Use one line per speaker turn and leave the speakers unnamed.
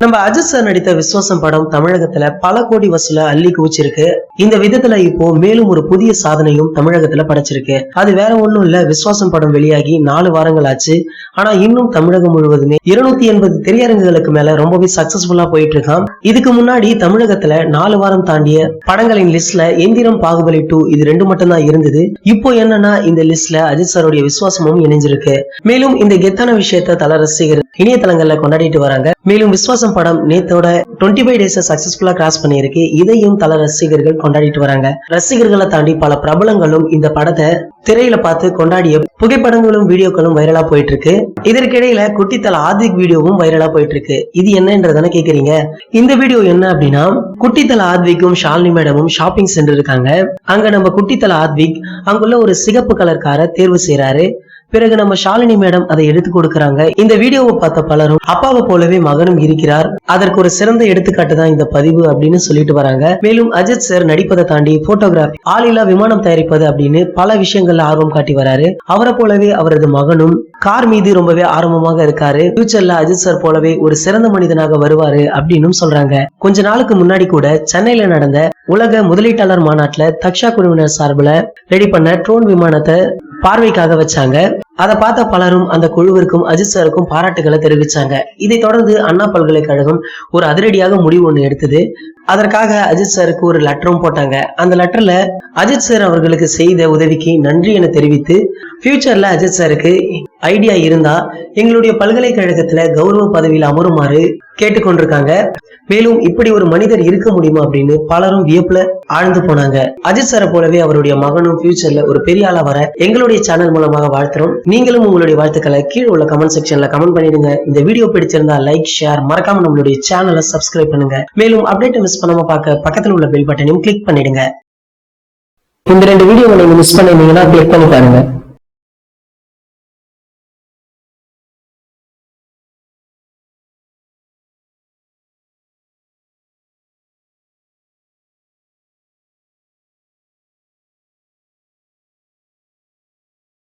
நம்ம அஜித் சார் நடித்த விஸ்வாசம் படம் தமிழகத்துல பல கோடி வசூல அள்ளி குவிச்சிருக்கு. இந்த விதத்துல இப்போ மேலும் ஒரு புதிய சாதனையும் தமிழகத்துல படைச்சிருக்கு. அது வேற ஒண்ணும் இல்ல, விஸ்வாசம் படம் வெளியாகி 4 வாரங்கள் ஆச்சு. ஆனா இன்னும் தமிழகம் முழுவதுமே 280 திரையரங்குகளுக்கு மேல ரொம்பவே சக்சஸ்ஃபுல்லா போயிட்டு இருக்கான். இதுக்கு முன்னாடி தமிழகத்துல 4 வாரம் தாண்டிய படங்களின் லிஸ்ட்ல எந்திரம், பாகுபலி 2 இது 2 மட்டும் தான் இருந்தது. இப்போ என்னன்னா இந்த லிஸ்ட்ல அஜித் சாருடைய விஸ்வாசமும் இணைஞ்சிருக்கு. மேலும் இந்த கெத்தான விஷயத்த தல ரசிகர் இணையதளங்கள்ல கொண்டாடிட்டு வராங்க. மேலும் விஸ்வாசம் படம் நேத்தோட 25 டேஸ் சக்சஸ்ஃபுல்லா கிராஸ் பண்ணியிருக்கு. இதையும் தல ரசிகர்கள் கொண்டாடிட்டு வராங்க. ரசிகர்களை தாண்டி பல பிரபலங்களும் இந்த படத்தை திரையில பார்த்து கொண்டாடிய புகைப்படங்களும் வீடியோக்களும் வைரலா போயிட்டு இருக்கு. இதற்கிடையில குட்டி தல ஆத்விக் வீடியோவும் வைரலா போயிட்டு இருக்கு. இது என்னன்றதானே கேக்குறீங்க. இந்த வீடியோ என்ன அப்படின்னா, குட்டி தல ஆத்விக்கும் ஷாலினி மேடமும் ஷாப்பிங் சென்று இருக்காங்க. அங்க நம்ம குட்டி தல ஆத்விக் அங்குள்ள ஒரு சிகப்பு கலர் காரை தேர்வு செய்யறாரு. பிறகு நம்ம ஷாலினி மேடம் அதை எடுத்து கொடுக்கறாங்க. இந்த வீடியோவை பார்த்த பலரும் அப்பாவை போலவே மகனும் இருக்கிறார், அதற்கு ஒரு சிறந்த எடுத்துக்காட்டு தான் இந்த பதிவு அப்படின்னு சொல்லிட்டு வராங்க. மேலும் அஜித் சார் நடிப்பதை தாண்டி போட்டோகிராஃபி, ஆளில்லா விமானம் தயாரிப்பது அப்படின்னு பல விஷயங்கள்ல ஆர்வம் காட்டி வராரு. அவரை போலவே அவரது மகனும் கார் மீது ரொம்பவே ஆர்வமாக இருக்காரு. ஃபியூச்சர்ல அஜித் சார் போலவே ஒரு சிறந்த மனிதனாக வருவாரு அப்படின்னு சொல்றாங்க. கொஞ்ச நாளுக்கு முன்னாடி கூட சென்னையில நடந்த உலக முதலீட்டாளர் மாநாட்டுல தக்ஷா குழுவினர் சார்பில் ரெடி பண்ண ட்ரோன் விமானத்தை பார்வைக்காக வச்சாங்க. அதை பார்த்த பலரும் அந்த குழுவிற்கும் அஜித் சாருக்கும் பாராட்டுகளை தெரிவிச்சாங்க. இதை தொடர்ந்து அண்ணா பல்கலைக்கழகம் ஒரு அதிரடியாக முடிவு ஒண்ணு எடுத்தது. அதற்காக அஜித் சாருக்கு ஒரு லெட்டரும் போட்டாங்க. அந்த லெட்டர்ல அஜித் சார் அவர்களுக்கு செய்த உதவிக்கு நன்றி என தெரிவித்து, ஃபியூச்சர்ல அஜித் சாருக்கு ஐடியா இருந்தா எங்களுடைய பல்கலைக்கழகத்துல கௌரவ பதவியில் அமருமாறு கேட்டுக்கொண்டிருக்காங்க. மேலும் இப்படி ஒரு மனிதர் இருக்க முடியுமா அப்படின்னு பலரும் வியப்புல ஆழ்ந்து போனாங்க. அஜித் சாரை போலவே அவருடைய மகனும் ஃபியூச்சர்ல ஒரு பெரிய ஆளா வர எங்களுடைய சேனல் மூலமாக வாழ்த்துறோம். நீங்களும் உங்களுடைய வாழ்த்துக்களை கீழே உள்ள கமெண்ட் செக்ஷன்ல கமெண்ட் பண்ணிடுங்க. இந்த வீடியோ பிடிச்சிருந்தா லைக், ஷேர், மறக்காம நம்மளுடைய சேனலை சப்ஸ்கிரைப் பண்ணுங்க. மேலும் அப்டேட் மிஸ் பண்ணாம பார்க்க பக்கத்தில் உள்ள பெல் பட்டனையும் கிளிக் பண்ணிடுங்க. இந்த 2 வீடியோவை நீங்க மிஸ் பண்ணிருந்தீங்கன்னா கிளிக் பண்ணி பாருங்க.